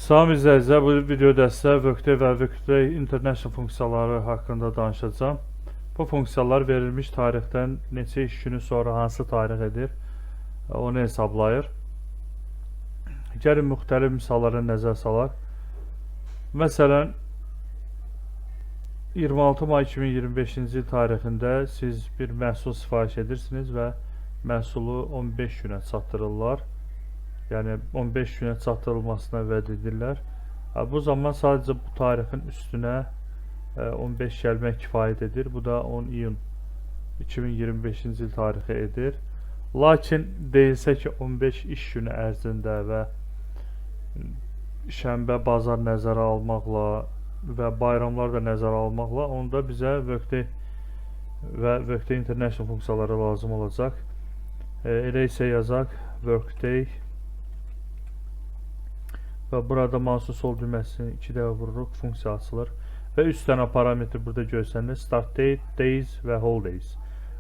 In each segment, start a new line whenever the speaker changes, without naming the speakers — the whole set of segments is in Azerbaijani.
Salam izləyicilər, bu videoda sizə Workday və Workday International funksiyaları haqqında danışacağım. Bu funksiyalar verilmiş tarixdən neçə iş günü sonra hansı tarix edir, onu hesablayır. Gəlin müxtəlif misallara nəzər salaq. Məsələn, 26 may 2025-ci il tarixində siz bir məhsul sifariş edirsiniz və məhsulu 15 günə çatdırırlar. Yəni 15 günə çatdırılmasına vəd edirlər. Bu zaman sadəcə bu tarixin üstünə 15 gəlmək kifayət edir. Bu da 10 iyun 2025-ci il tarixi edir. Lakin deyilsə ki 15 iş günü ərzində və şənbə, bazar nəzərə almaqla və bayramlar da nəzərə almaqla onda bizə Workday və Workday International funksiyaları lazım olacaq. Elə isə yazaq Workday və burada mouse'un sol düyməsini 2 dəfə vururuq, funksiya açılır və 3 dənə parametr burada görsənilir: start date, days və holidays.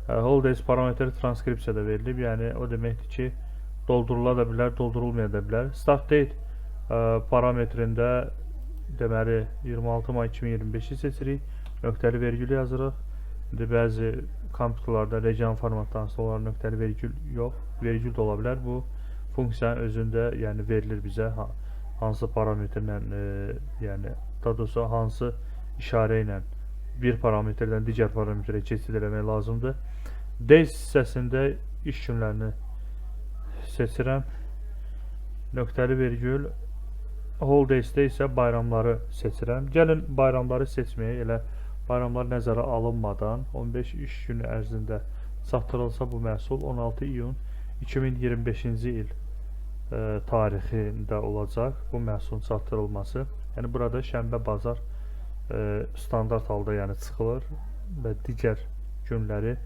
Holidays parametri transkripsiyada verilib, yəni o deməkdir ki, doldurula da bilər, doldurulmaya da bilər. Start date parametrində deməli 26 may 2025-i seçirik, nöqtəli vergül yazırıq. İndi bəzi kompüterlərdə regional formatdan sonra nöqtəli vergül yox, vergül də ola bilər. Bu funksiyanın özündə yəni verilir bizə hansı parametrlə, yəni daha doğrusu hansı işarə ilə bir parametrdən digər parametrə keçid eləmək lazımdır. Days hissəsində iş günlərini seçirəm, nöqtəli vergül. Holidays'də isə bayramları seçirəm. Gəlin bayramları seçməyə, elə bayramlar nəzərə alınmadan 15 iş günü ərzində çatdırılsa bu məhsul 16 iyun 2025-ci il tarixində olacaq bu məhsulun çatdırılması. Yəni burada şənbə, bazar standart halda yəni çıxılır və digər günləri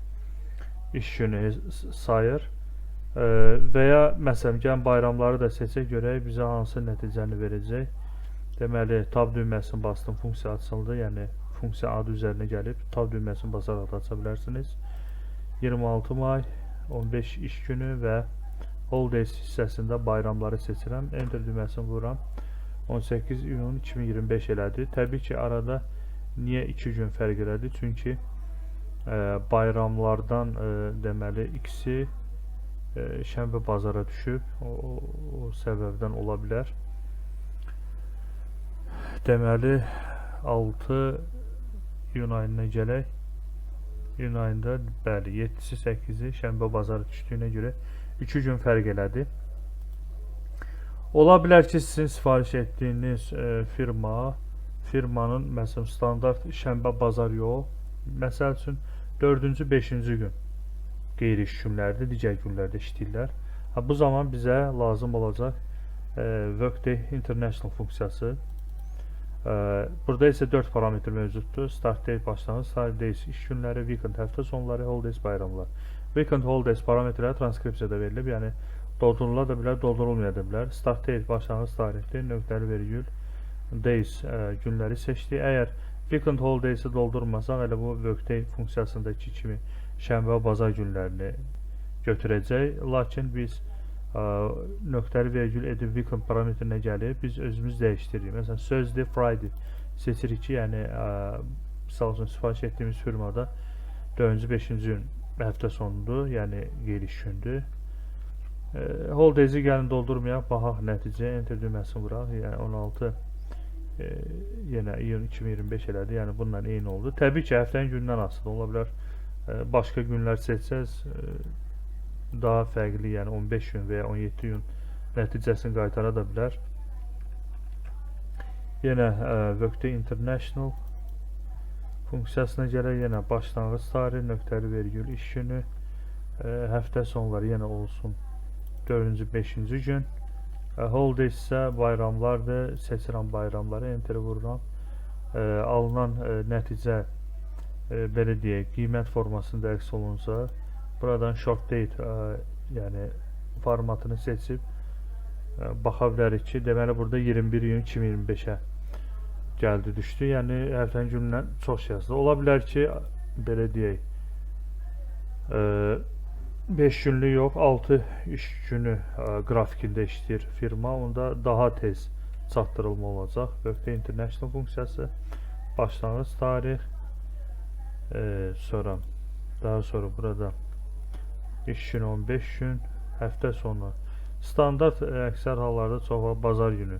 iş günü sayır. Və ya məsələn gəlin bayramları da seçək, görək bizə hansı nəticəni verəcək. Deməli tab düyməsini bastım, funksiya açıldı, yəni funksiya adı üzərinə gəlib tab düyməsini basaraq da aça bilərsiniz. 26 may 15 iş günü və holidays hissəsində bayramları seçirəm, enter düyməsini vururam. 18 iyun 2025 elədi. Təbii ki arada niyə 2 gün fərq elədi? Çünki bayramlardan deməli ikisi şənbə bazara düşüb, o səbəbdən ola bilər. Deməli 6 iyun ayına gələk. İyun ayında bəli 7-si 8-i şənbə bazara düşdüyünə görə 2 gün fərq elədi. Ola bilər ki sizin sifariş etdiyiniz firmanın məsələn standart şənbə bazar yox, məsəl üçün 4-cü 5-ci gün qeyri-iş günlərdir, digər günlərdə işləyirlər. Bu zaman bizə lazım olacaq Workday International funksiyası. Burada isə 4 parametr mövcuddur. Start date başlanğıc, start days iş günləri, weekend həftə sonları, holidays bayramlar. Weekend holidays parametrləri transkripsiyada verilib, yəni doldurula da bilər, doldurulmaya da bilər. Start date başlanğıc tarixdir, nöqtəli vergül, days günləri seçdik. Əgər weekend holidays'ı doldurmasaq, elə bu Workday funksiyasındakı kimi şənbə, bazar günlərini götürəcək. Lakin biz nöqtəli vergül edib weekend parametrinə gəlib, biz özümüz dəyişdiririk. Məsələn, Thursday, Friday seçirik ki, yəni misal üçün sifariş etdiyimiz firmada 4-cü 5-ci gün həftə sonudur, yəni qeyri-iş gündür. Holidays'i gəlin doldurmayaq, baxaq nəticə, enter düyməsini vuraq, yəni 16 yenə iyun 2025 elədi, yəni bununla eyni oldu. Təbii ki, həftənin gündən asılı ola bilər. Başqa günlər seçsəz daha fərqli, yəni 15 gün və ya 17 gün nəticəsini qaytara da bilər. Yenə Workday International funksiyasına gələk, yenə başlanğıc tarix, nöqtəli vergül iş günü, həftə sonları yenə olsun 4-cü 5-ci gün. Holidays isə bayramlardır, seçirəm bayramları, enteri vururam. Alınan nəticə belə deyək, qiymət formasında əks olunsa, buradan short date yəni formatını seçib baxa bilərik ki, deməli burada 21 iyun 2025-ə gəldi, düşdü. Yəni həftənin günündən çox yazdı. Ola bilər ki, belə deyək, 5 günlük yox, 6 iş günü qrafikində işləyir firma, onda daha tez çatdırılma olacaq. .international funksiyası, başlanğıc tarix, daha sonra burada iş günü 15 gün, həftə sonu. Standart əksər hallarda çox bazar günü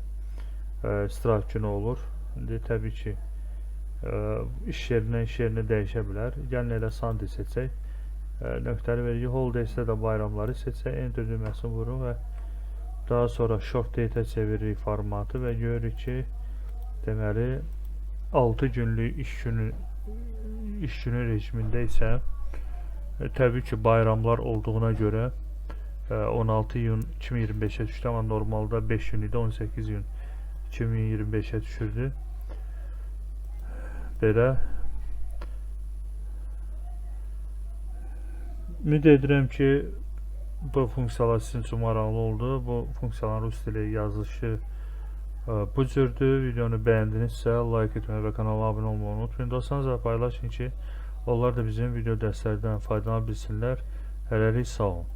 istirahət günü olur. İndi təbii ki iş yerinə dəyişə bilər. Gəlin elə Sunday seçək. Nöqtəli vergi holidays'də də bayramları seçək. Enter düyməsini vururuq və daha sonra short date-ə çeviririk formatı və görürük ki, deməli 6 günlük iş günü rejimində isə təbii ki bayramlar olduğuna görə 16 iyun 2025'e düşdü, amma normalda 5 gün idi, 18 iyun 2025'e düşürdü. Belə ümid edirəm ki bu funksiyalar sizin üçün maraqlı oldu. Bu funksiyaların rus dili yazılışı bu cürdür. Videonu bəyəndinizsə like etməyi və kanala abunə olmayı unutmayın. Dostlarınızla paylaşın ki onlar da bizim video dərslərdən faydalana bilsinlər. Hələlik sağ olun.